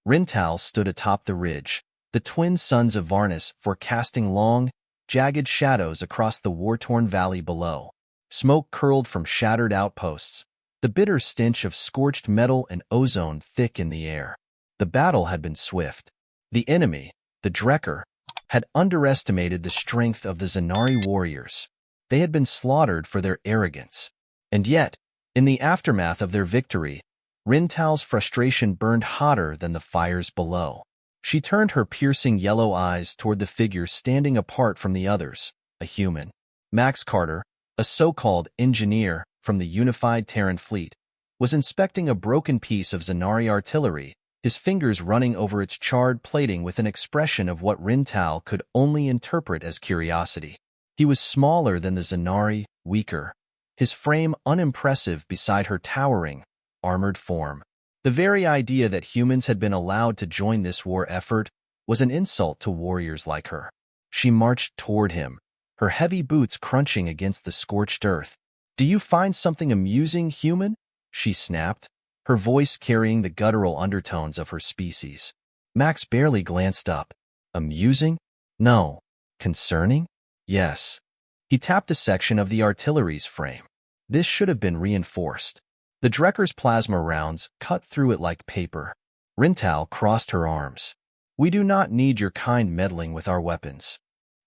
Ryn'tal stood atop the ridge, the twin sons of Varnus forecasting long, jagged shadows across the war-torn valley below. Smoke curled from shattered outposts, the bitter stench of scorched metal and ozone thick in the air. The battle had been swift. The enemy, the Drekker, had underestimated the strength of the Zanari warriors. They had been slaughtered for their arrogance. And yet, in the aftermath of their victory, Ryn'tal's frustration burned hotter than the fires below. She turned her piercing yellow eyes toward the figure standing apart from the others, a human. Max Carter, a so-called engineer from the unified Terran fleet, was inspecting a broken piece of Zanari artillery, his fingers running over its charred plating with an expression of what Ryn'tal could only interpret as curiosity. He was smaller than the Zanari, weaker, his frame unimpressive beside her towering, armored form. The very idea that humans had been allowed to join this war effort was an insult to warriors like her. She marched toward him, her heavy boots crunching against the scorched earth. "Do you find something amusing, human?" she snapped, her voice carrying the guttural undertones of her species. Max barely glanced up. Amusing? No. Concerning? Yes. He tapped a section of the artillery's frame. This should have been reinforced. The Drekker's plasma rounds cut through it like paper. Ryn'tal crossed her arms. "We do not need your kind meddling with our weapons."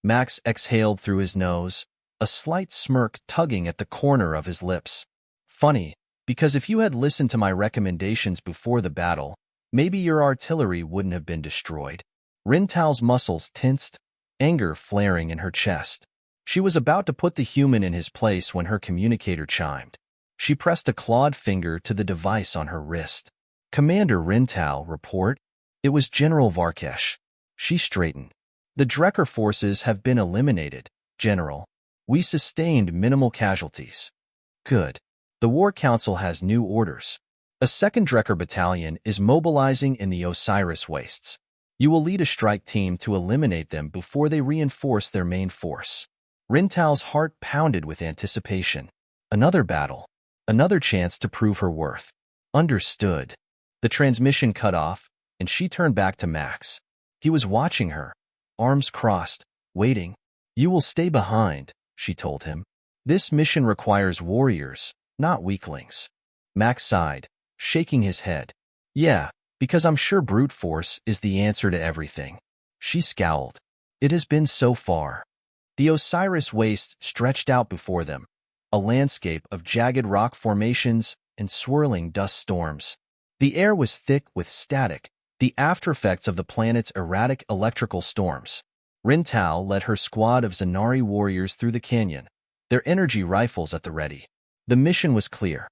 Max exhaled through his nose, a slight smirk tugging at the corner of his lips. "Funny, because if you had listened to my recommendations before the battle, maybe your artillery wouldn't have been destroyed." Ryn'tal's muscles tensed, anger flaring in her chest. She was about to put the human in his place when her communicator chimed. She pressed a clawed finger to the device on her wrist. "Commander Ryn'tal, report." It was General Varkesh. She straightened. "The Drekker forces have been eliminated, General. We sustained minimal casualties." "Good. The War Council has new orders. A second Drekker battalion is mobilizing in the Osiris Wastes. You will lead a strike team to eliminate them before they reinforce their main force." Ryn'tal's heart pounded with anticipation. Another battle. Another chance to prove her worth. Understood. The transmission cut off, and she turned back to Max. He was watching her, arms crossed, waiting. "You will stay behind," she told him. "This mission requires warriors, not weaklings." Max sighed, shaking his head. "Yeah, because I'm sure brute force is the answer to everything." She scowled. "It has been so far." The Osiris Waste stretched out before them, a landscape of jagged rock formations and swirling dust storms. The air was thick with static, the aftereffects of the planet's erratic electrical storms. Ryn'tal led her squad of Zanari warriors through the canyon, their energy rifles at the ready. The mission was clear.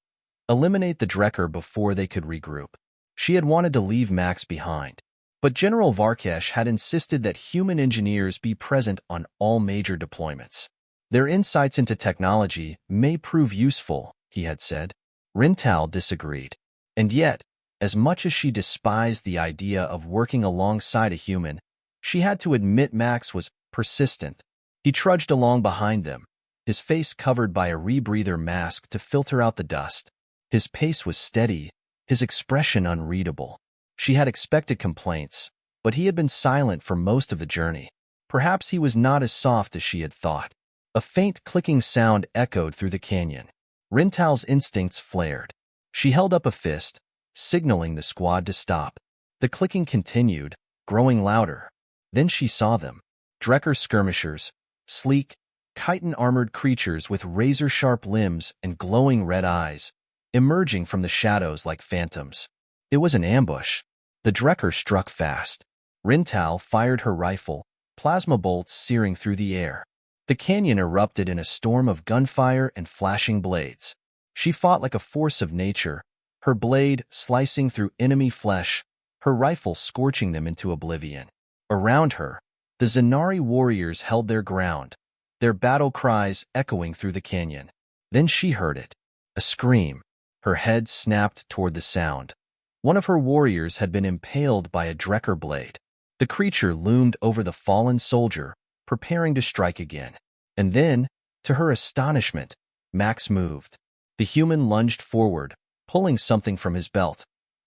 Eliminate the Drekker before they could regroup. She had wanted to leave Max behind, but General Varkesh had insisted that human engineers be present on all major deployments. "Their insights into technology may prove useful," he had said. Ryn'tal disagreed. And yet, as much as she despised the idea of working alongside a human, she had to admit Max was persistent. He trudged along behind them, his face covered by a rebreather mask to filter out the dust. His pace was steady, his expression unreadable. She had expected complaints, but he had been silent for most of the journey. Perhaps he was not as soft as she had thought. A faint clicking sound echoed through the canyon. Ryn'tal's instincts flared. She held up a fist, signaling the squad to stop. The clicking continued, growing louder. Then she saw them. Drekker skirmishers, sleek, chitin-armored creatures with razor-sharp limbs and glowing red eyes, emerging from the shadows like phantoms. It was an ambush. The Drekker struck fast. Ryn'tal fired her rifle, plasma bolts searing through the air. The canyon erupted in a storm of gunfire and flashing blades. She fought like a force of nature, her blade slicing through enemy flesh, her rifle scorching them into oblivion. Around her, the Zanari warriors held their ground, their battle cries echoing through the canyon. Then she heard it. A scream. Her head snapped toward the sound. One of her warriors had been impaled by a Drekker blade. The creature loomed over the fallen soldier, preparing to strike again. And then, to her astonishment, Max moved. The human lunged forward, pulling something from his belt.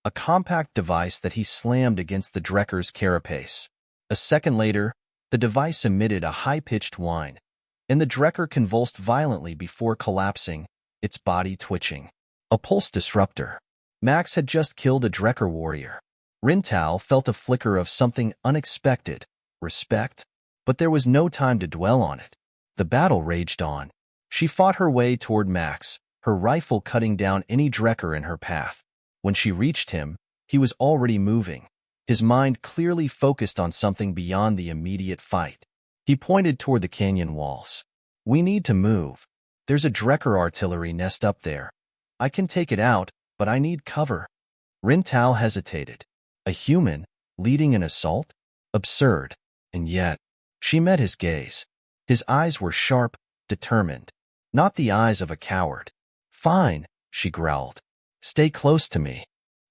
a compact device that he slammed against the Drekker's carapace. A second later, the device emitted a high-pitched whine, and the Drekker convulsed violently before collapsing, its body twitching. A pulse disruptor. Max had just killed a Drekker warrior. Ryn'tal felt a flicker of something unexpected, respect, but there was no time to dwell on it. The battle raged on. She fought her way toward Max, her rifle cutting down any Drekker in her path. When she reached him, he was already moving, his mind clearly focused on something beyond the immediate fight. He pointed toward the canyon walls. "We need to move. There's a Drekker artillery nest up there. I can take it out, but I need cover." Ryn'tal hesitated. A human, leading an assault? Absurd. And yet, she met his gaze. His eyes were sharp, determined. Not the eyes of a coward. "Fine," she growled. "Stay close to me."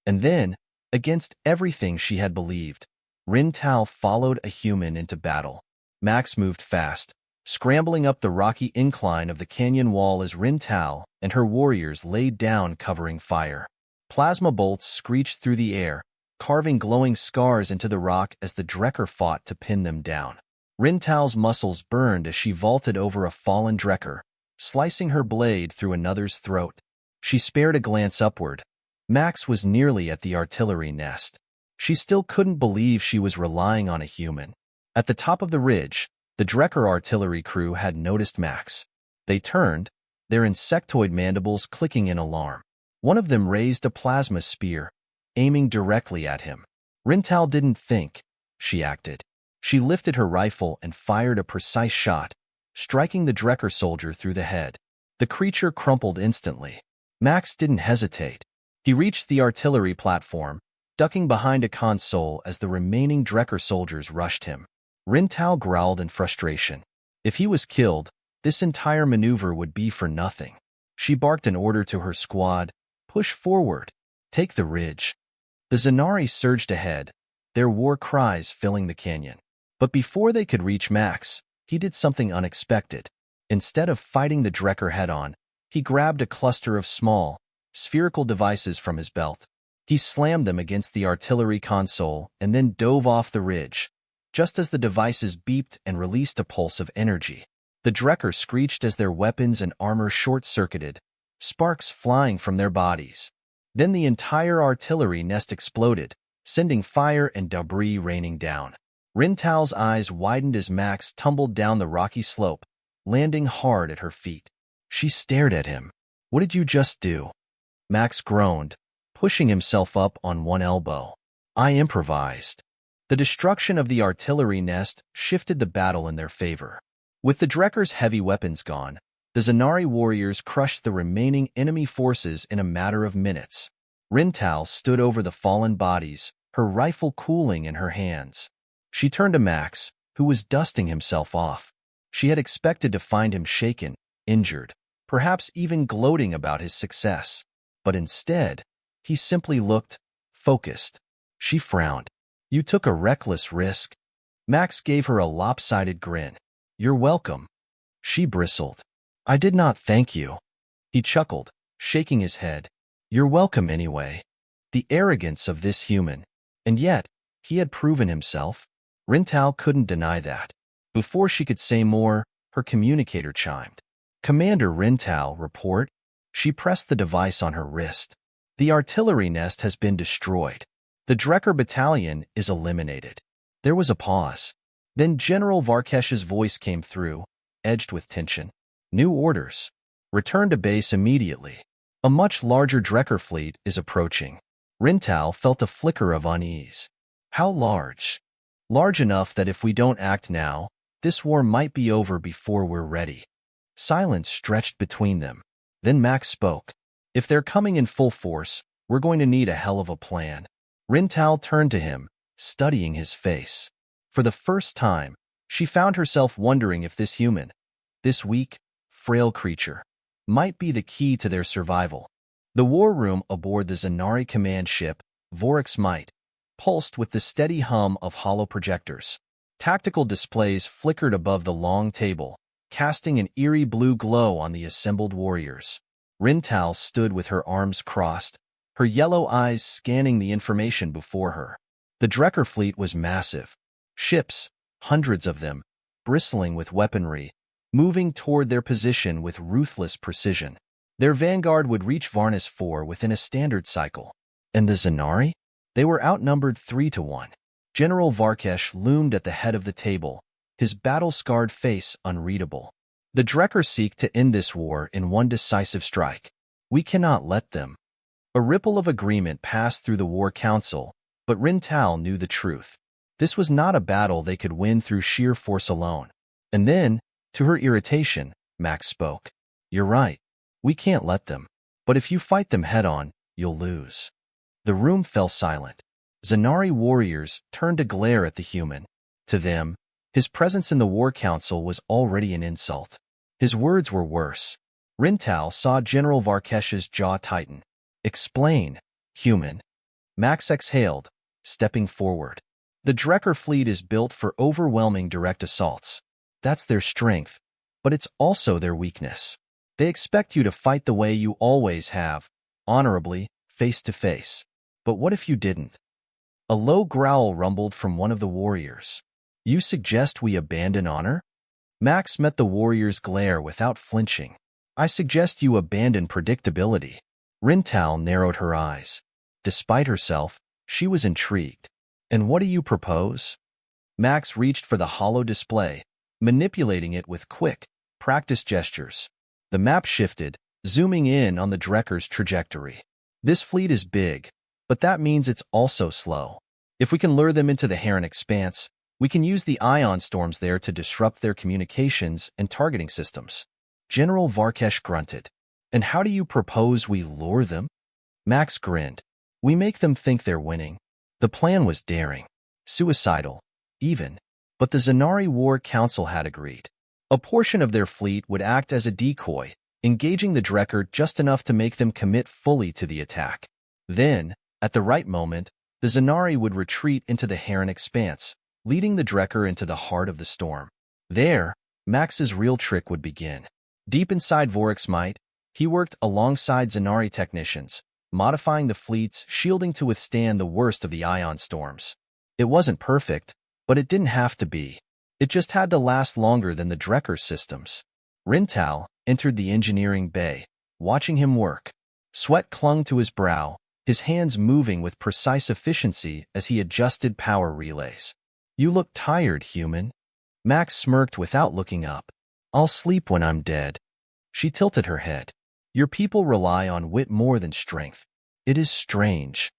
And then, against everything she had believed, Ryn'tal followed a human into battle. Max moved fast, scrambling up the rocky incline of the canyon wall as Ryn'tal and her warriors laid down covering fire. Plasma bolts screeched through the air, carving glowing scars into the rock as the Drekker fought to pin them down. Ryn'tal's muscles burned as she vaulted over a fallen Drekker, slicing her blade through another's throat. She spared a glance upward. Max was nearly at the artillery nest. She still couldn't believe she was relying on a human. At the top of the ridge, the Drekker artillery crew had noticed Max. They turned, their insectoid mandibles clicking in alarm. One of them raised a plasma spear, aiming directly at him. Ryn'tal didn't think. She acted. She lifted her rifle and fired a precise shot, striking the Drekker soldier through the head. The creature crumpled instantly. Max didn't hesitate. He reached the artillery platform, ducking behind a console as the remaining Drekker soldiers rushed him. Ryn'tal growled in frustration. If he was killed, this entire maneuver would be for nothing. She barked an order to her squad, "Push forward. Take the ridge." The Zanari surged ahead, their war cries filling the canyon. But before they could reach Max, he did something unexpected. Instead of fighting the Drekker head-on, he grabbed a cluster of small, spherical devices from his belt. He slammed them against the artillery console and then dove off the ridge. Just as the devices beeped and released a pulse of energy, the Drekker screeched as their weapons and armor short-circuited, sparks flying from their bodies. Then the entire artillery nest exploded, sending fire and debris raining down. Ryn'tal's eyes widened as Max tumbled down the rocky slope, landing hard at her feet. She stared at him. "What did you just do?" Max groaned, pushing himself up on one elbow. "I improvised." The destruction of the artillery nest shifted the battle in their favor. With the Drekker's heavy weapons gone, the Zanari warriors crushed the remaining enemy forces in a matter of minutes. Ryn'tal stood over the fallen bodies, her rifle cooling in her hands. She turned to Max, who was dusting himself off. She had expected to find him shaken, injured, perhaps even gloating about his success. But instead, he simply looked focused. She frowned. "You took a reckless risk." Max gave her a lopsided grin. "You're welcome." She bristled. "I did not thank you." He chuckled, shaking his head. "You're welcome anyway." The arrogance of this human. And yet, he had proven himself. Ryn'tal couldn't deny that. Before she could say more, her communicator chimed. "Commander Ryn'tal, report." She pressed the device on her wrist. "The artillery nest has been destroyed. The Drekker battalion is eliminated." There was a pause. Then General Varkesh's voice came through, edged with tension. "New orders. Return to base immediately. A much larger Drekker fleet is approaching." Ryn'tal felt a flicker of unease. How large? Large enough that if we don't act now, this war might be over before we're ready. Silence stretched between them. Then Max spoke. "If they're coming in full force, we're going to need a hell of a plan." Ryn'tal turned to him, studying his face. For the first time, she found herself wondering if this human, this weak, frail creature, might be the key to their survival. The war room aboard the Zanari command ship, Vorix Might, pulsed with the steady hum of hollow projectors. Tactical displays flickered above the long table, casting an eerie blue glow on the assembled warriors. Ryn'tal stood with her arms crossed, her yellow eyes scanning the information before her. The Drekker fleet was massive. Ships, hundreds of them, bristling with weaponry, moving toward their position with ruthless precision. Their vanguard would reach Varnis 4 within a standard cycle. And the Zanari? They were outnumbered 3-1. General Varkesh loomed at the head of the table, his battle-scarred face unreadable. The Drekker seek to end this war in one decisive strike. We cannot let them. A ripple of agreement passed through the War Council, but Ryn'tal knew the truth. This was not a battle they could win through sheer force alone. And then, to her irritation, Max spoke. You're right. We can't let them. But if you fight them head-on, you'll lose. The room fell silent. Zanari warriors turned to glare at the human. To them, his presence in the War Council was already an insult. His words were worse. Ryn'tal saw General Varkesh's jaw tighten. Explain, human. Max exhaled, stepping forward. The Drekker fleet is built for overwhelming direct assaults. That's their strength, but it's also their weakness. They expect you to fight the way you always have, honorably, face to face. But what if you didn't? A low growl rumbled from one of the warriors. You suggest we abandon honor? Max met the warrior's glare without flinching. I suggest you abandon predictability. Ryn'tal narrowed her eyes. Despite herself, she was intrigued. And what do you propose? Max reached for the hollow display, manipulating it with quick, practiced gestures. The map shifted, zooming in on the Drekker's trajectory. This fleet is big, but that means it's also slow. If we can lure them into the Heron Expanse, we can use the ion storms there to disrupt their communications and targeting systems. General Varkesh grunted. And how do you propose we lure them? Max grinned. We make them think they're winning. The plan was daring, suicidal, even. But the Zanari War Council had agreed. A portion of their fleet would act as a decoy, engaging the Drekker just enough to make them commit fully to the attack. Then, at the right moment, the Zanari would retreat into the Heron Expanse, leading the Drekker into the heart of the storm. There, Max's real trick would begin. Deep inside Vorik's might, he worked alongside Zanari technicians, modifying the fleet's shielding to withstand the worst of the ion storms. It wasn't perfect, but it didn't have to be. It just had to last longer than the Drekker systems. Ryn'tal entered the engineering bay, watching him work. Sweat clung to his brow, his hands moving with precise efficiency as he adjusted power relays. You look tired, human. Max smirked without looking up. I'll sleep when I'm dead. She tilted her head. Your people rely on wit more than strength. It is strange.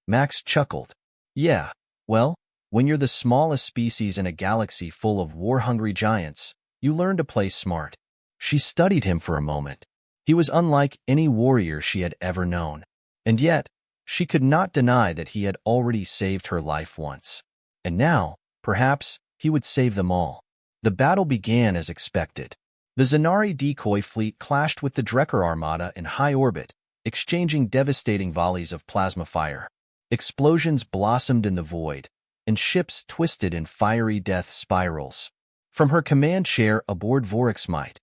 Max chuckled. Yeah, well, when you're the smallest species in a galaxy full of war-hungry giants, you learn to play smart. She studied him for a moment. He was unlike any warrior she had ever known. And yet, she could not deny that he had already saved her life once. And now, perhaps, he would save them all. The battle began as expected. The Zanari decoy fleet clashed with the Drekker armada in high orbit, exchanging devastating volleys of plasma fire. Explosions blossomed in the void, and ships twisted in fiery death spirals. From her command chair aboard Vorik's might,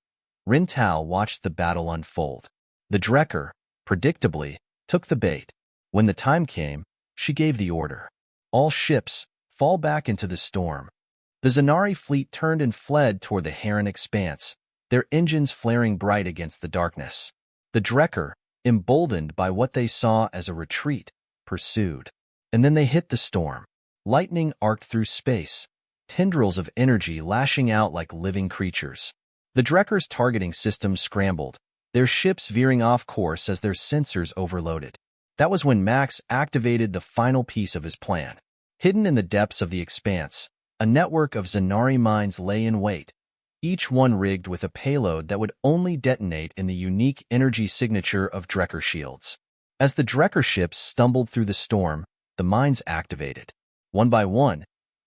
Ryn'tal watched the battle unfold. The Drekker, predictably, took the bait. When the time came, she gave the order. All ships, fall back into the storm. The Zanari fleet turned and fled toward the Heron Expanse, their engines flaring bright against the darkness. The Drekker, emboldened by what they saw as a retreat, pursued. And then they hit the storm. Lightning arced through space, tendrils of energy lashing out like living creatures. The Drekker's targeting systems scrambled, their ships veering off course as their sensors overloaded. That was when Max activated the final piece of his plan. Hidden in the depths of the expanse, a network of Zanari mines lay in wait, each one rigged with a payload that would only detonate in the unique energy signature of Drekker shields. As the Drekker ships stumbled through the storm, the mines activated. One by one,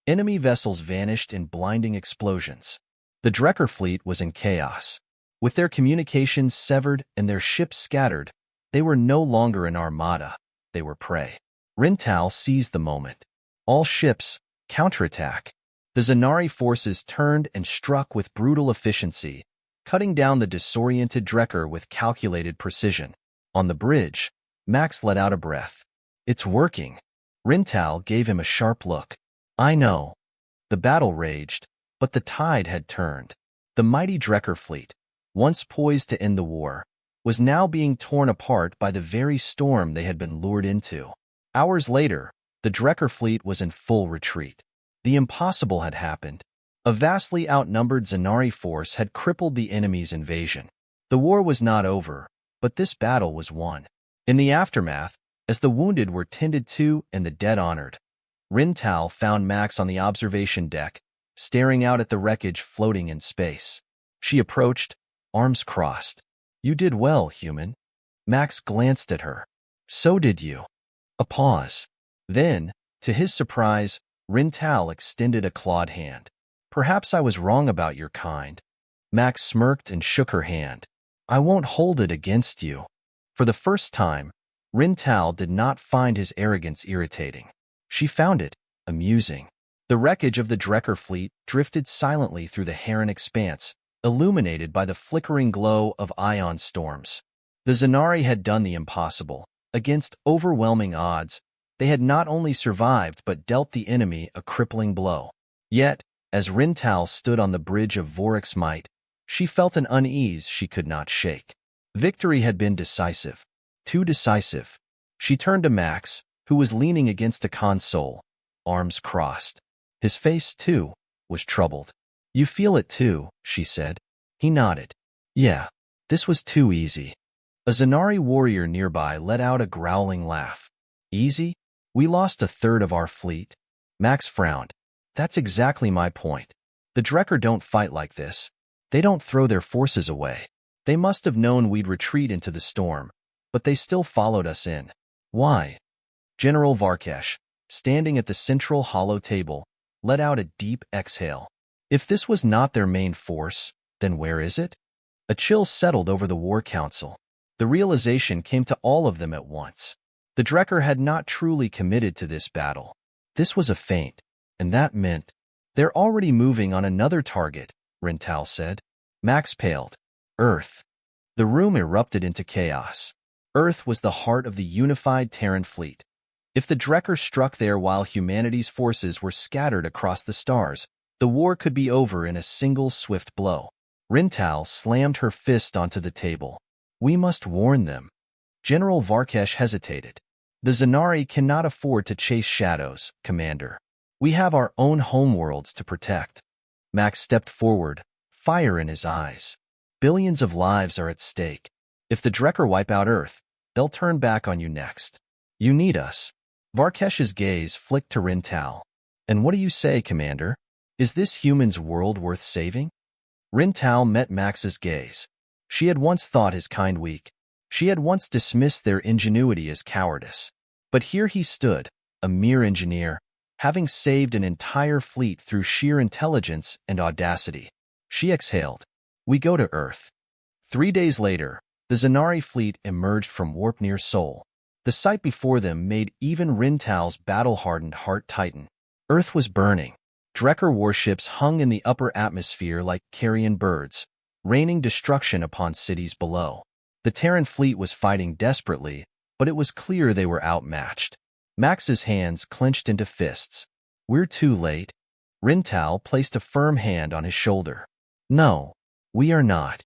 enemy vessels vanished in blinding explosions. The Drekker fleet was in chaos. With their communications severed and their ships scattered, they were no longer an armada, they were prey. Ryn'tal seized the moment. All ships, counterattack. The Zanari forces turned and struck with brutal efficiency, cutting down the disoriented Drekker with calculated precision. On the bridge, Max let out a breath. It's working. Ryn'tal gave him a sharp look. I know. The battle raged, but the tide had turned. The mighty Drekker fleet, once poised to end the war, was now being torn apart by the very storm they had been lured into. Hours later, the Drekker fleet was in full retreat. The impossible had happened. A vastly outnumbered Zanari force had crippled the enemy's invasion. The war was not over, but this battle was won. In the aftermath, as the wounded were tended to and the dead honored, Ryn'tal found Max on the observation deck, staring out at the wreckage floating in space. She approached, arms crossed. You did well, human. Max glanced at her. So did you. A pause. Then, to his surprise, Ryn'tal extended a clawed hand. Perhaps I was wrong about your kind. Max smirked and shook her hand. I won't hold it against you. For the first time, Ryn'tal did not find his arrogance irritating. She found it amusing. The wreckage of the Drekker fleet drifted silently through the Heron expanse, illuminated by the flickering glow of ion storms. The Zanari had done the impossible. Against overwhelming odds, they had not only survived but dealt the enemy a crippling blow. Yet, as Ryn'tal stood on the bridge of Vorex's might, she felt an unease she could not shake. Victory had been decisive. Too decisive. She turned to Max, who was leaning against a console, arms crossed. His face, too, was troubled. You feel it too, she said. He nodded. Yeah, this was too easy. A Zanari warrior nearby let out a growling laugh. Easy? We lost a third of our fleet. Max frowned. That's exactly my point. The Drekker don't fight like this. They don't throw their forces away. They must have known we'd retreat into the storm, but they still followed us in. Why? General Varkesh, standing at the central hollow table, let out a deep exhale. If this was not their main force, then where is it? A chill settled over the War Council. The realization came to all of them at once. The Drekker had not truly committed to this battle. This was a feint, and that meant they're already moving on another target, Ryn'tal said. Max paled. Earth. The room erupted into chaos. Earth was the heart of the unified Terran fleet. If the Drekker struck there while humanity's forces were scattered across the stars, the war could be over in a single swift blow. Ryn'tal slammed her fist onto the table. We must warn them. General Varkesh hesitated. The Zanari cannot afford to chase shadows, Commander. We have our own homeworlds to protect. Max stepped forward, fire in his eyes. Billions of lives are at stake. If the Drekker wipe out Earth, they'll turn back on you next. You need us. Varkesh's gaze flicked to Ryn'tal. And what do you say, Commander? Is this human's world worth saving? Ryn'tal met Max's gaze. She had once thought his kind weak. She had once dismissed their ingenuity as cowardice. But here he stood, a mere engineer, having saved an entire fleet through sheer intelligence and audacity. She exhaled. We go to Earth. 3 days later, the Zanari fleet emerged from warp near Sol. The sight before them made even Ryn'tal's battle-hardened heart tighten. Earth was burning. Drekker warships hung in the upper atmosphere like carrion birds, raining destruction upon cities below. The Terran fleet was fighting desperately, but it was clear they were outmatched. Max's hands clenched into fists. We're too late. Ryn'tal placed a firm hand on his shoulder. No, we are not.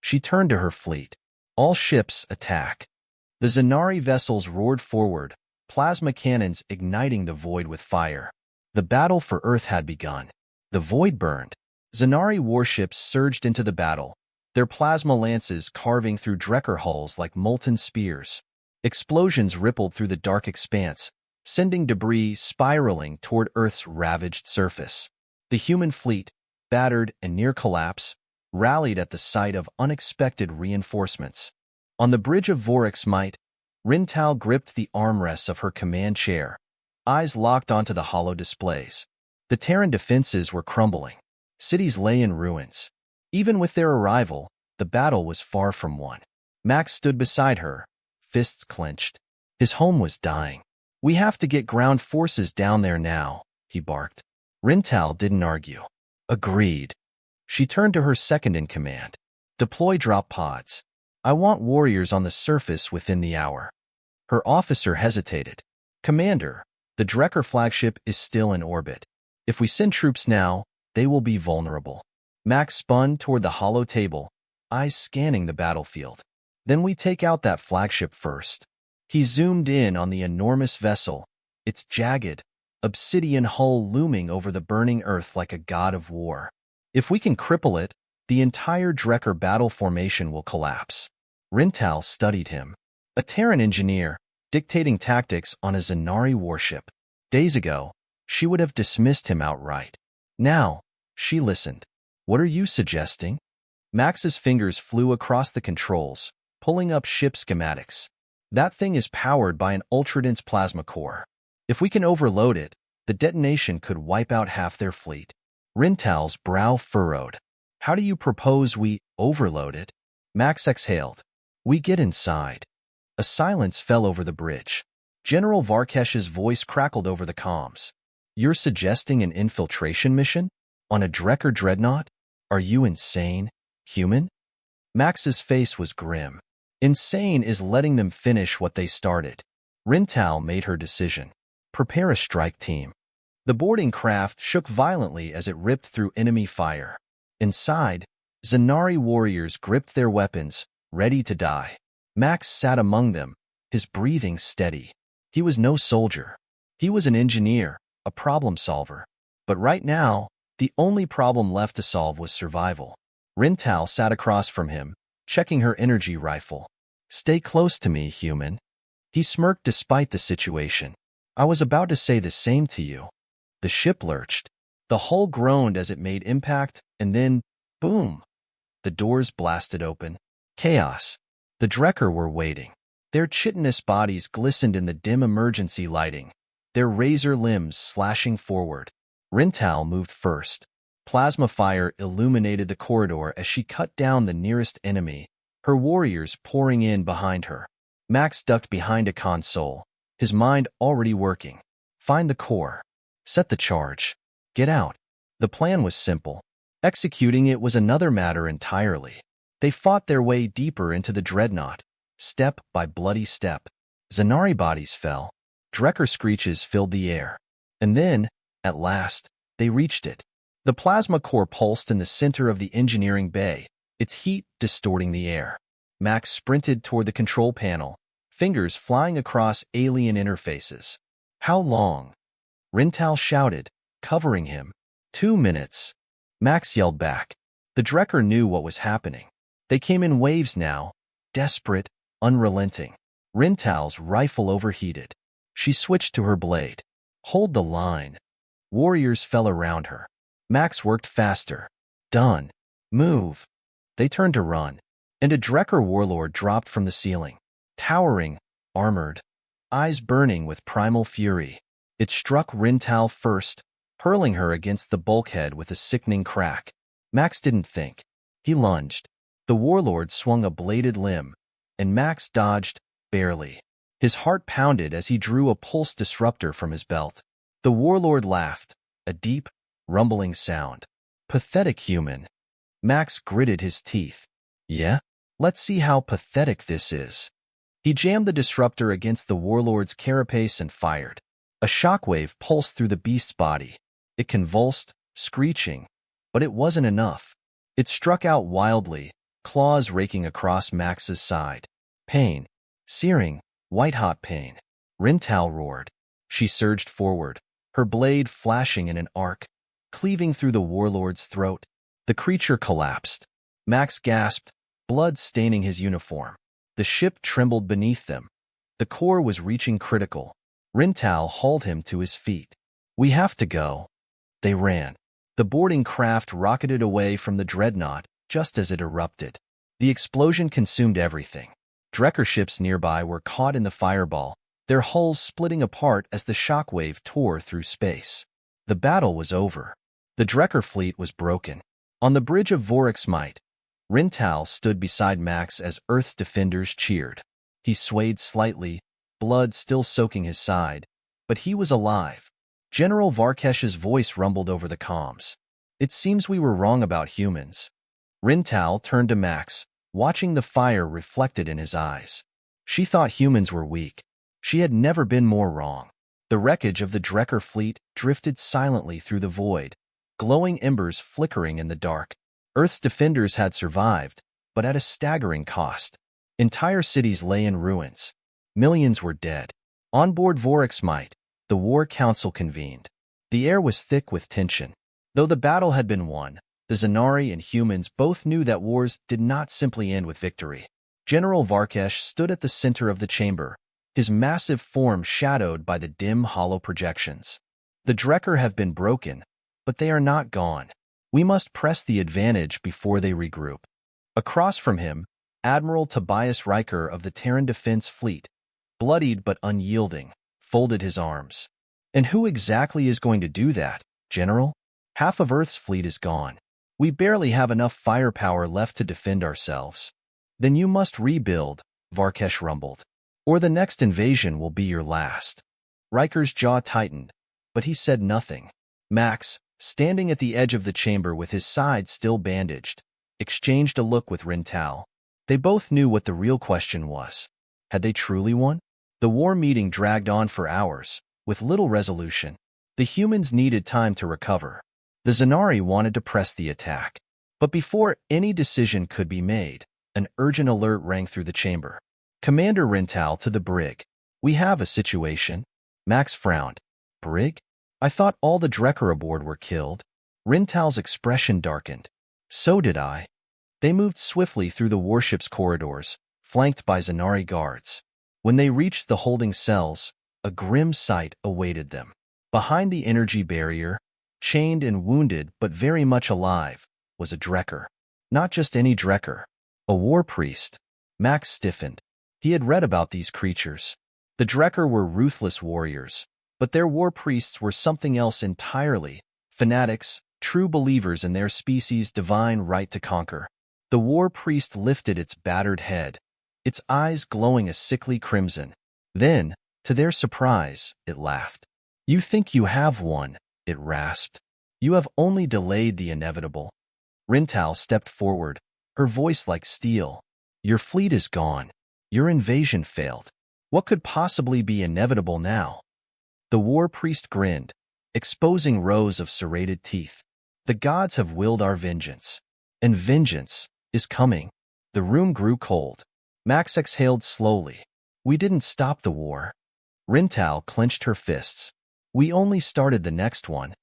She turned to her fleet. All ships attack. The Zanari vessels roared forward, plasma cannons igniting the void with fire. The battle for Earth had begun. The void burned. Zanari warships surged into the battle, their plasma lances carving through Drekker hulls like molten spears. Explosions rippled through the dark expanse, sending debris spiraling toward Earth's ravaged surface. The human fleet, battered and near collapse, rallied at the sight of unexpected reinforcements. On the bridge of Vorex's might, Ryn'tal gripped the armrests of her command chair, eyes locked onto the hollow displays. The Terran defenses were crumbling. Cities lay in ruins. Even with their arrival, the battle was far from won. Max stood beside her, fists clenched. His home was dying. We have to get ground forces down there now, he barked. Ryn'tal didn't argue. Agreed. She turned to her second-in-command. Deploy drop pods. I want warriors on the surface within the hour. Her officer hesitated. Commander, the Drekker flagship is still in orbit. If we send troops now, they will be vulnerable. Max spun toward the hollow table, eyes scanning the battlefield. Then we take out that flagship first. He zoomed in on the enormous vessel, its jagged, obsidian hull looming over the burning earth like a god of war. If we can cripple it, the entire Drekker battle formation will collapse. Ryn'tal studied him. A Terran engineer, dictating tactics on a Zanari warship. Days ago, she would have dismissed him outright. Now, she listened. What are you suggesting? Max's fingers flew across the controls, pulling up ship schematics. That thing is powered by an ultra-dense plasma core. If we can overload it, the detonation could wipe out half their fleet. Ryn'tal's brow furrowed. How do you propose we overload it? Max exhaled. We get inside. A silence fell over the bridge. General Varkesh's voice crackled over the comms. You're suggesting an infiltration mission? On a Drekker dreadnought? Are you insane, human? Max's face was grim. Insane is letting them finish what they started. Ryn'tal made her decision. Prepare a strike team. The boarding craft shook violently as it ripped through enemy fire. Inside, Zanari warriors gripped their weapons, ready to die. Max sat among them, his breathing steady. He was no soldier. He was an engineer, a problem solver. But right now, the only problem left to solve was survival. Ryn'tal sat across from him, checking her energy rifle. Stay close to me, human. He smirked despite the situation. I was about to say the same to you. The ship lurched. The hull groaned as it made impact, and then, boom! The doors blasted open. Chaos. The Drekker were waiting. Their chitinous bodies glistened in the dim emergency lighting, their razor limbs slashing forward. Ryn'tal moved first. Plasma fire illuminated the corridor as she cut down the nearest enemy, her warriors pouring in behind her. Max ducked behind a console, his mind already working. Find the core. Set the charge. Get out. The plan was simple. Executing it was another matter entirely. They fought their way deeper into the dreadnought, step by bloody step. Zanari bodies fell. Drekker screeches filled the air. And then, at last, they reached it. The plasma core pulsed in the center of the engineering bay, its heat distorting the air. Max sprinted toward the control panel, fingers flying across alien interfaces. How long? Ryn'tal shouted, covering him. 2 minutes. Max yelled back. The Drekker knew what was happening. They came in waves now, desperate, unrelenting. Ryn'tal's rifle overheated. She switched to her blade. Hold the line. Warriors fell around her. Max worked faster. Done. Move. They turned to run, and a Drekker warlord dropped from the ceiling. Towering, armored, eyes burning with primal fury. It struck Ryn'tal first, hurling her against the bulkhead with a sickening crack. Max didn't think. He lunged. The warlord swung a bladed limb, and Max dodged, barely. His heart pounded as he drew a pulse disruptor from his belt. The warlord laughed, a deep, rumbling sound. Pathetic human. Max gritted his teeth. Yeah? Let's see how pathetic this is. He jammed the disruptor against the warlord's carapace and fired. A shockwave pulsed through the beast's body. It convulsed, screeching, but it wasn't enough. It struck out wildly, claws raking across Max's side. Pain. Searing, white-hot pain. Ryn'tal roared. She surged forward, her blade flashing in an arc, cleaving through the warlord's throat. The creature collapsed. Max gasped, blood staining his uniform. The ship trembled beneath them. The core was reaching critical. Ryn'tal hauled him to his feet. We have to go. They ran. The boarding craft rocketed away from the dreadnought just as it erupted. The explosion consumed everything. Drekker ships nearby were caught in the fireball, their hulls splitting apart as the shockwave tore through space. The battle was over. The Drekker fleet was broken. On the bridge of Vorex's might, Ryn'tal stood beside Max as Earth's defenders cheered. He swayed slightly, blood still soaking his side, but he was alive. General Varkesh's voice rumbled over the comms. It seems we were wrong about humans. Ryn'tal turned to Max, watching the fire reflected in his eyes. She thought humans were weak. She had never been more wrong. The wreckage of the Drekker fleet drifted silently through the void, glowing embers flickering in the dark. Earth's defenders had survived, but at a staggering cost. Entire cities lay in ruins. Millions were dead. On board Vorax Might, the War Council convened. The air was thick with tension. Though the battle had been won, the Zanari and humans both knew that wars did not simply end with victory. General Varkesh stood at the center of the chamber, his massive form shadowed by the dim, hollow projections. The Drekker have been broken, but they are not gone. We must press the advantage before they regroup. Across from him, Admiral Tobias Riker of the Terran Defense Fleet, bloodied but unyielding, folded his arms. And who exactly is going to do that, General? Half of Earth's fleet is gone. We barely have enough firepower left to defend ourselves. Then you must rebuild, Varkesh rumbled. Or the next invasion will be your last. Riker's jaw tightened, but he said nothing. Max, standing at the edge of the chamber with his side still bandaged, exchanged a look with Ryn'tal. They both knew what the real question was. Had they truly won? The war meeting dragged on for hours, with little resolution. The humans needed time to recover. The Zanari wanted to press the attack. But before any decision could be made, an urgent alert rang through the chamber. Commander Ryn'tal to the brig. We have a situation. Max frowned. Brig? I thought all the Drekker aboard were killed. Ryn'tal's expression darkened. So did I. They moved swiftly through the warship's corridors, flanked by Zanari guards. When they reached the holding cells, a grim sight awaited them. Behind the energy barrier, chained and wounded but very much alive, was a Drekker. Not just any Drekker. A war priest. Max stiffened. He had read about these creatures. The Drekker were ruthless warriors, but their war priests were something else entirely. Fanatics, true believers in their species' divine right to conquer. The war priest lifted its battered head, its eyes glowing a sickly crimson. Then, to their surprise, it laughed. You think you have won, it rasped. You have only delayed the inevitable. Ryn'tal stepped forward, her voice like steel. Your fleet is gone. Your invasion failed. What could possibly be inevitable now? The war priest grinned, exposing rows of serrated teeth. The gods have willed our vengeance. And vengeance is coming. The room grew cold. Max exhaled slowly. We didn't stop the war. Ryn'tal clenched her fists. We only started the next one.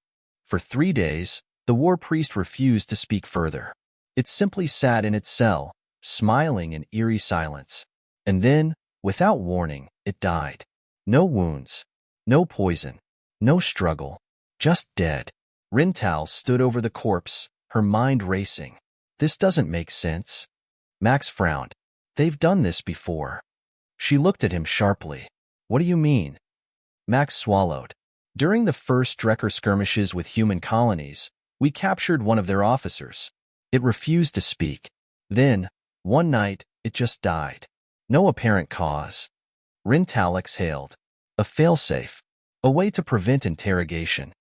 For 3 days, the war priest refused to speak further. It simply sat in its cell, smiling in eerie silence. And then, without warning, it died. No wounds, no poison, no struggle, just dead. Ryn'tal stood over the corpse, her mind racing. This doesn't make sense. Max frowned. They've done this before. She looked at him sharply. What do you mean? Max swallowed. During the first Drekker skirmishes with human colonies, we captured one of their officers. It refused to speak. Then, one night, it just died. No apparent cause. Ryn'tal exhaled. A failsafe. A way to prevent interrogation.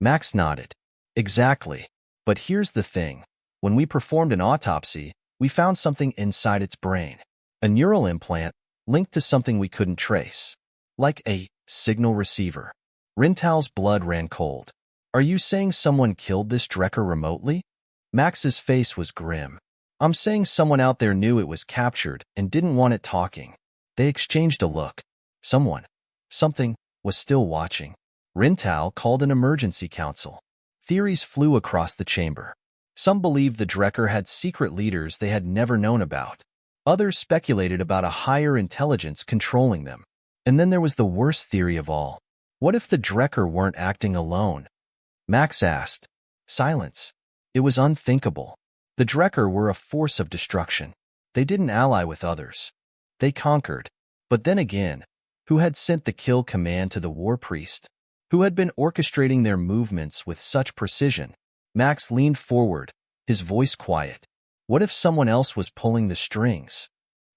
Max nodded. Exactly. But here's the thing. When we performed an autopsy, we found something inside its brain. A neural implant linked to something we couldn't trace. Like a signal receiver. Ryn'tal's blood ran cold. Are you saying someone killed this Drekker remotely? Max's face was grim. I'm saying someone out there knew it was captured and didn't want it talking. They exchanged a look. Something, was still watching. Ryn'tal called an emergency council. Theories flew across the chamber. Some believed the Drekker had secret leaders they had never known about. Others speculated about a higher intelligence controlling them. And then there was the worst theory of all. What if the Drekker weren't acting alone? Max asked. Silence. It was unthinkable. The Drekker were a force of destruction. They didn't ally with others. They conquered. But then again, who had sent the kill command to the war priest? Who had been orchestrating their movements with such precision? Max leaned forward, his voice quiet. What if someone else was pulling the strings?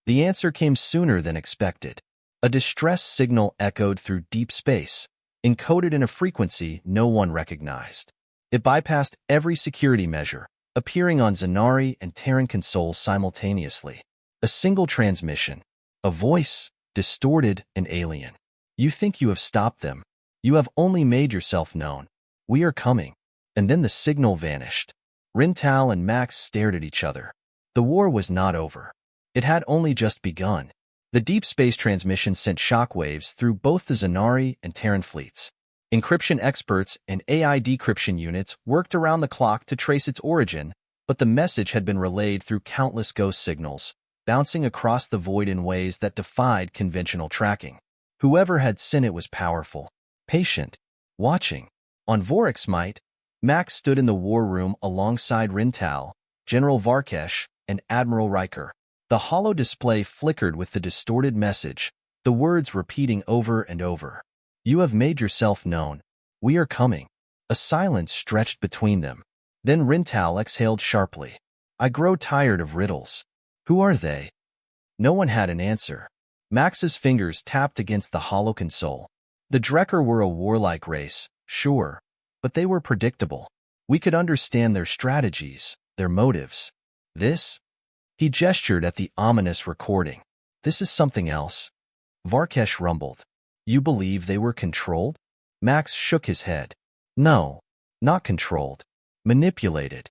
The answer came sooner than expected. A distress signal echoed through deep space, encoded in a frequency no one recognized. It bypassed every security measure, appearing on Zanari and Terran consoles simultaneously. A single transmission. A voice, distorted and alien. You think you have stopped them. You have only made yourself known. We are coming. And then the signal vanished. Ryn'tal and Max stared at each other. The war was not over. It had only just begun. The deep space transmission sent shockwaves through both the Zanari and Terran fleets. Encryption experts and AI decryption units worked around the clock to trace its origin, but the message had been relayed through countless ghost signals, bouncing across the void in ways that defied conventional tracking. Whoever had sent it was powerful, patient, watching. On Vorex's might, Max stood in the war room alongside Ryn'tal, General Varkesh, and Admiral Riker. The hollow display flickered with the distorted message, the words repeating over and over. You have made yourself known. We are coming. A silence stretched between them. Then Ryn'tal exhaled sharply. I grow tired of riddles. Who are they? No one had an answer. Max's fingers tapped against the hollow console. The Drekker were a warlike race, sure, but they were predictable. We could understand their strategies, their motives. This? He gestured at the ominous recording. This is something else. Varkesh rumbled. You believe they were controlled? Max shook his head. No, not controlled. Manipulated.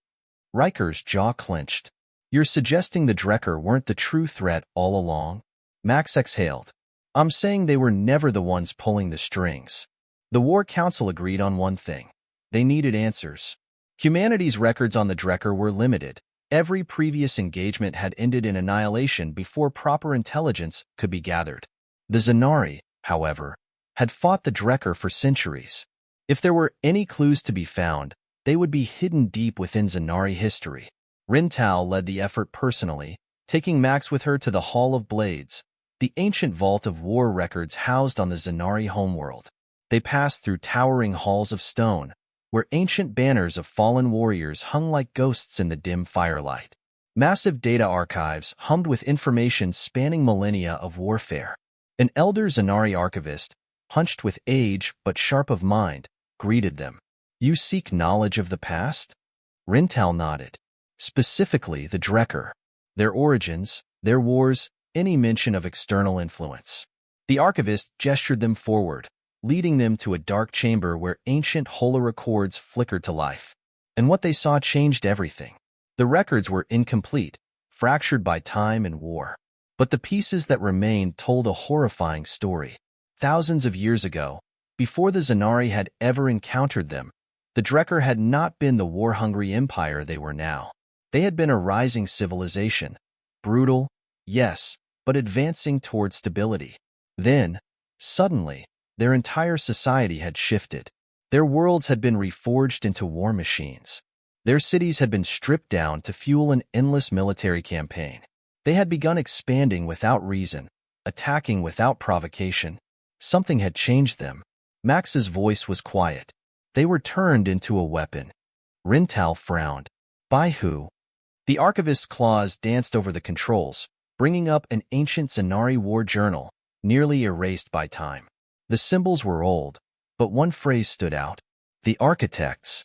Riker's jaw clenched. You're suggesting the Drekker weren't the true threat all along? Max exhaled. I'm saying they were never the ones pulling the strings. The War Council agreed on one thing. They needed answers. Humanity's records on the Drekker were limited. Every previous engagement had ended in annihilation before proper intelligence could be gathered. The Zanari, however, had fought the Drekker for centuries. If there were any clues to be found, they would be hidden deep within Zanari history. Ryn'tal led the effort personally, taking Max with her to the Hall of Blades, the ancient vault of war records housed on the Zanari homeworld. They passed through towering halls of stone, where ancient banners of fallen warriors hung like ghosts in the dim firelight. Massive data archives hummed with information spanning millennia of warfare. An elder Zanari archivist, hunched with age but sharp of mind, greeted them. You seek knowledge of the past? Ryn'tal nodded. Specifically the Drekker. Their origins, their wars, any mention of external influence. The archivist gestured them forward, leading them to a dark chamber where ancient Hola records flickered to life. And what they saw changed everything. The records were incomplete, fractured by time and war. But the pieces that remained told a horrifying story. Thousands of years ago, before the Zanari had ever encountered them, the Drekker had not been the war-hungry empire they were now. They had been a rising civilization. Brutal, yes, but advancing toward stability. Then, suddenly, their entire society had shifted. Their worlds had been reforged into war machines. Their cities had been stripped down to fuel an endless military campaign. They had begun expanding without reason, attacking without provocation. Something had changed them. Max's voice was quiet. They were turned into a weapon. Ryn'tal frowned. By who? The archivist's claws danced over the controls, bringing up an ancient Zanari war journal, nearly erased by time. The symbols were old, but one phrase stood out. The architects.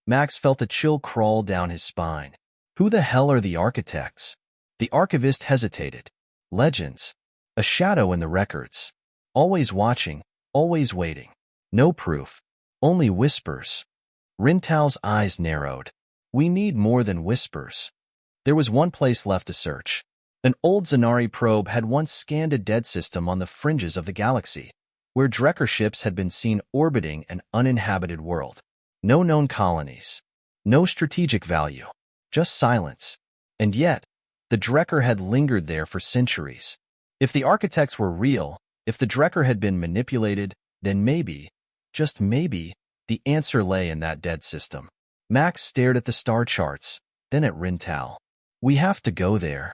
Max felt a chill crawl down his spine. Who the hell are the architects? The archivist hesitated. Legends. A shadow in the records. Always watching, always waiting. No proof. Only whispers. Ryn'tal's eyes narrowed. We need more than whispers. There was one place left to search. An old Zanari probe had once scanned a dead system on the fringes of the galaxy, where Drekker ships had been seen orbiting an uninhabited world. No known colonies. No strategic value. Just silence. And yet, the Drekker had lingered there for centuries. If the architects were real, if the Drekker had been manipulated, then maybe, just maybe, the answer lay in that dead system. Max stared at the star charts, then at Ryn'tal. We have to go there.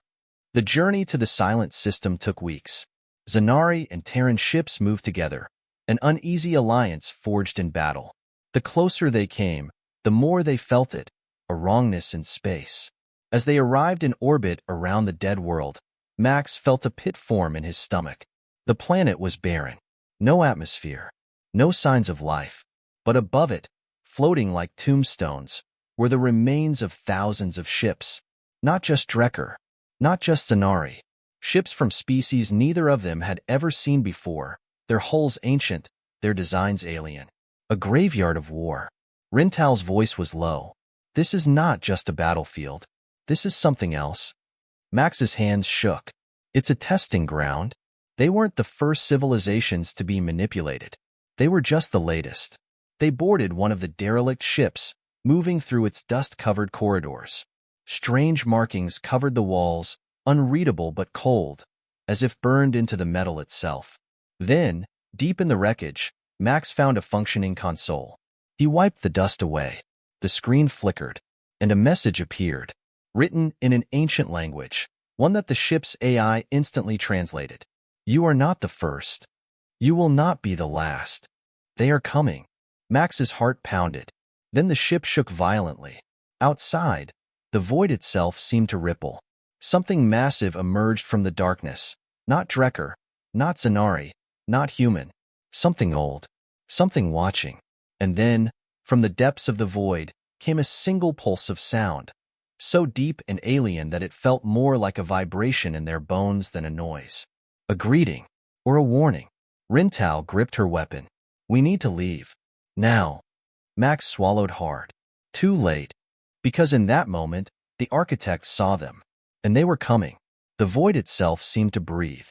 The journey to the silent system took weeks. Zanari and Terran ships moved together, an uneasy alliance forged in battle. The closer they came, the more they felt it, a wrongness in space. As they arrived in orbit around the dead world, Max felt a pit form in his stomach. The planet was barren. No atmosphere. No signs of life. But above it, floating like tombstones, were the remains of thousands of ships. Not just Drekker. Not just Zanari. Ships from species neither of them had ever seen before, their hulls ancient, their designs alien. A graveyard of war. Ryn'tal's voice was low. This is not just a battlefield. This is something else. Max's hands shook. It's a testing ground. They weren't the first civilizations to be manipulated. They were just the latest. They boarded one of the derelict ships, moving through its dust-covered corridors. Strange markings covered the walls, unreadable but cold, as if burned into the metal itself. Then, deep in the wreckage, Max found a functioning console. He wiped the dust away. The screen flickered, and a message appeared, written in an ancient language, one that the ship's AI instantly translated. You are not the first. You will not be the last. They are coming. Max's heart pounded. Then the ship shook violently. Outside, the void itself seemed to ripple. Something massive emerged from the darkness. Not Drekker, not Zanari, not human. Something old. Something watching. And then, from the depths of the void, came a single pulse of sound, so deep and alien that it felt more like a vibration in their bones than a noise. A greeting, or a warning. Ryn'tal gripped her weapon. We need to leave. Now. Max swallowed hard. Too late. Because in that moment, the architects saw them. And they were coming. The void itself seemed to breathe.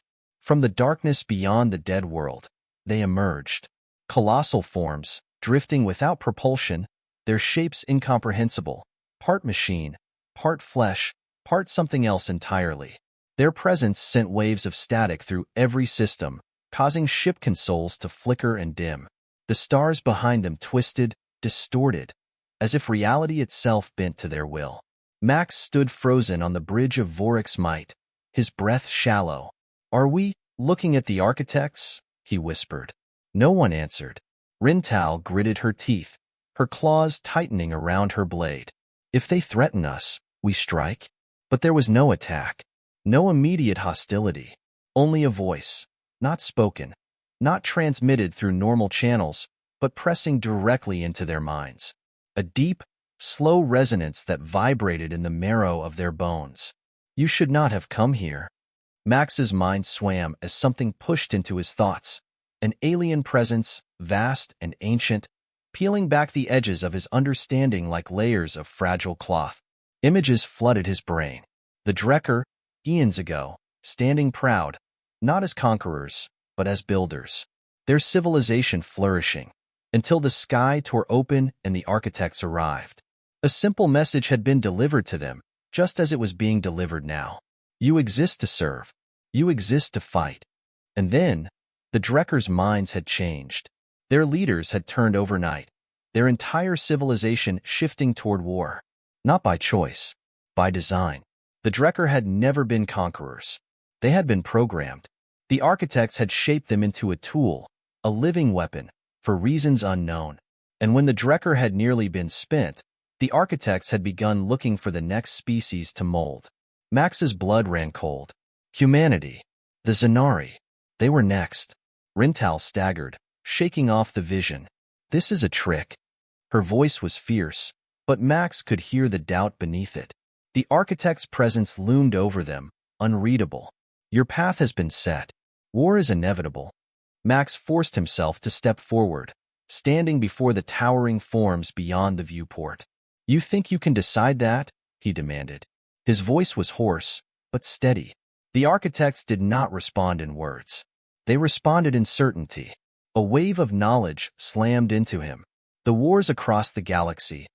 From the darkness beyond the dead world, they emerged. Colossal forms, drifting without propulsion, their shapes incomprehensible. Part machine, part flesh, part something else entirely. Their presence sent waves of static through every system, causing ship consoles to flicker and dim. The stars behind them twisted, distorted, as if reality itself bent to their will. Max stood frozen on the bridge of Vorik's might, his breath shallow. Are we looking at the architects? He whispered. No one answered. Ryn'tal gritted her teeth, her claws tightening around her blade. If they threaten us, we strike. But there was no attack, no immediate hostility, only a voice, not spoken, not transmitted through normal channels, but pressing directly into their minds. A deep, slow resonance that vibrated in the marrow of their bones. You should not have come here. Max's mind swam as something pushed into his thoughts. An alien presence, vast and ancient, peeling back the edges of his understanding like layers of fragile cloth. Images flooded his brain. The Drekker, eons ago, standing proud, not as conquerors, but as builders. Their civilization flourishing, until the sky tore open and the architects arrived. A simple message had been delivered to them, just as it was being delivered now. You exist to serve. You exist to fight. And then, the Drekker's minds had changed. Their leaders had turned overnight, their entire civilization shifting toward war. Not by choice, by design. The Drekker had never been conquerors. They had been programmed. The architects had shaped them into a tool, a living weapon, for reasons unknown. And when the Drekker had nearly been spent, the architects had begun looking for the next species to mold. Max's blood ran cold. Humanity. The Zanari. They were next. Ryn'tal staggered, shaking off the vision. This is a trick. Her voice was fierce, but Max could hear the doubt beneath it. The architect's presence loomed over them, unreadable. Your path has been set. War is inevitable. Max forced himself to step forward, standing before the towering forms beyond the viewport. You think you can decide that? He demanded. His voice was hoarse, but steady. The architects did not respond in words. They responded in certainty. A wave of knowledge slammed into him. The wars across the galaxy,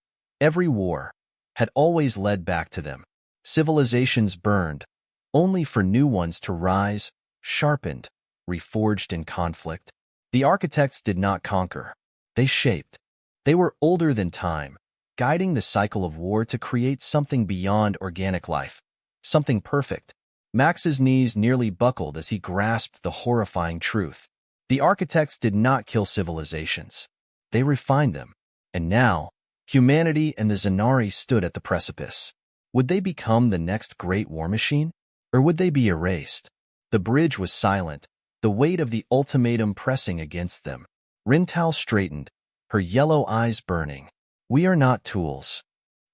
every war, had always led back to them. Civilizations burned, only for new ones to rise, sharpened, reforged in conflict. The architects did not conquer. They shaped. They were older than time, guiding the cycle of war to create something beyond organic life, something perfect. Max's knees nearly buckled as he grasped the horrifying truth. The architects did not kill civilizations. They refined them. And now, humanity and the Zanari stood at the precipice. Would they become the next great war machine? Or would they be erased? The bridge was silent, the weight of the ultimatum pressing against them. Ryn'tal straightened, her yellow eyes burning. We are not tools.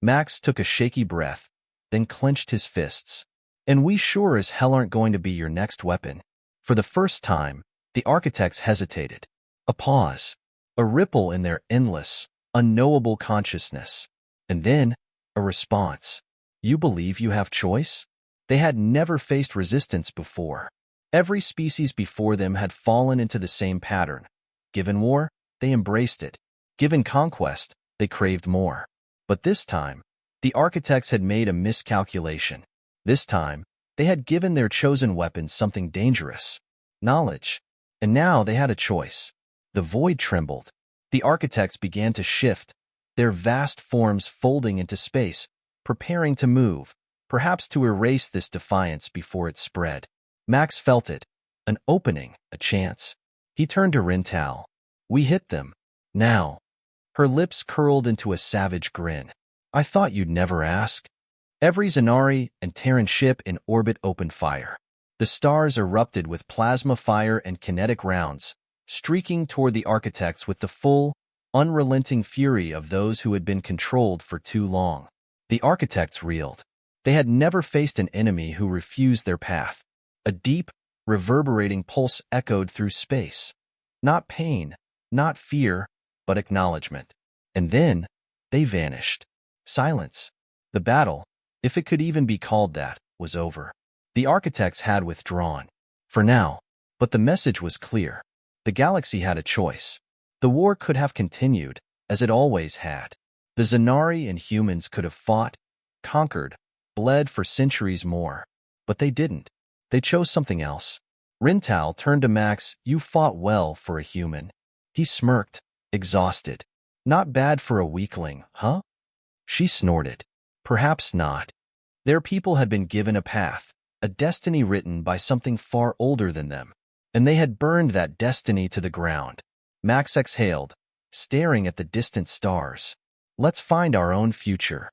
Max took a shaky breath, then clenched his fists. And we sure as hell aren't going to be your next weapon. For the first time, The architects hesitated. A pause. A ripple in their endless, unknowable consciousness. And then, a response. You believe you have choice? They had never faced resistance before. Every species before them had fallen into the same pattern. Given war, they embraced it. Given conquest, they craved more. But this time, the architects had made a miscalculation. This time, they had given their chosen weapons something dangerous. Knowledge. And now they had a choice. The void trembled. The architects began to shift, their vast forms folding into space, preparing to move, perhaps to erase this defiance before it spread. Max felt it. An opening, a chance. He turned to Ryn'tal. We hit them. Now. Her lips curled into a savage grin. I thought you'd never ask. Every Zanari and Terran ship in orbit opened fire. The stars erupted with plasma fire and kinetic rounds, streaking toward the architects with the full, unrelenting fury of those who had been controlled for too long. The architects reeled. They had never faced an enemy who refused their path. A deep, reverberating pulse echoed through space. Not pain, not fear, but acknowledgement. And then, they vanished. Silence. The battle, if it could even be called that, was over. The architects had withdrawn. For now. But the message was clear. The galaxy had a choice. The war could have continued, as it always had. The Zanari and humans could have fought, conquered, bled for centuries more. But they didn't. They chose something else. Ryn'tal turned to Max. You fought well for a human. He smirked, exhausted. Not bad for a weakling, huh? She snorted. Perhaps not. Their people had been given a path, a destiny written by something far older than them. And they had burned that destiny to the ground. Max exhaled, staring at the distant stars. Let's find our own future.